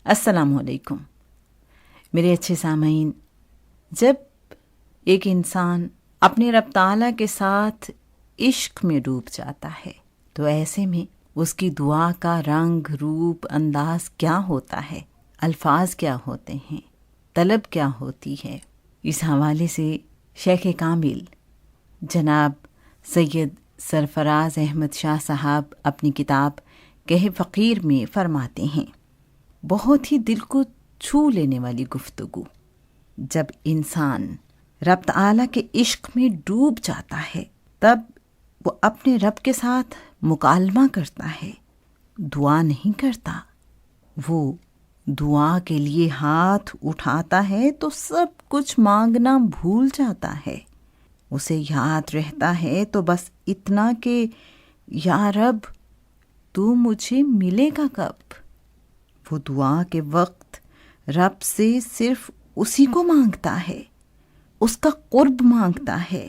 السلام علیکم میرے اچھے سامعین. جب ایک انسان اپنے رب تعالیٰ کے ساتھ عشق میں ڈوب جاتا ہے تو ایسے میں اس کی دعا کا رنگ، روپ، انداز کیا ہوتا ہے، الفاظ کیا ہوتے ہیں، طلب کیا ہوتی ہے. اس حوالے سے شیخ کامل جناب سید سرفراز احمد شاہ صاحب اپنی کتاب کہہ فقیر میں فرماتے ہیں، بہت ہی دل کو چھو لینے والی گفتگو. جب انسان رب تعالیٰ کے عشق میں ڈوب جاتا ہے تب وہ اپنے رب کے ساتھ مکالمہ کرتا ہے، دعا نہیں کرتا. وہ دعا کے لیے ہاتھ اٹھاتا ہے تو سب کچھ مانگنا بھول جاتا ہے. اسے یاد رہتا ہے تو بس اتنا کہ یا رب تو مجھے ملے گا کب. وہ دعا کے وقت رب سے صرف اسی کو مانگتا ہے، اس کا قرب مانگتا ہے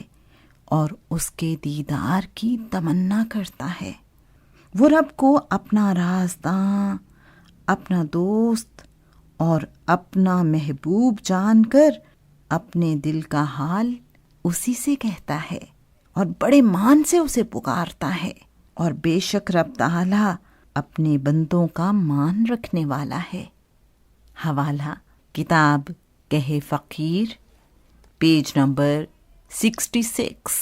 اور اس کے دیدار کی تمنا کرتا ہے. وہ رب کو اپنا رازداں، اپنا دوست اور اپنا محبوب جان کر اپنے دل کا حال اسی سے کہتا ہے اور بڑے مان سے اسے پکارتا ہے. اور بے شک رب تعالیٰ اپنے بندوں کا مان رکھنے والا ہے. حوالہ کتاب کہہ فقیر، پیج نمبر 66.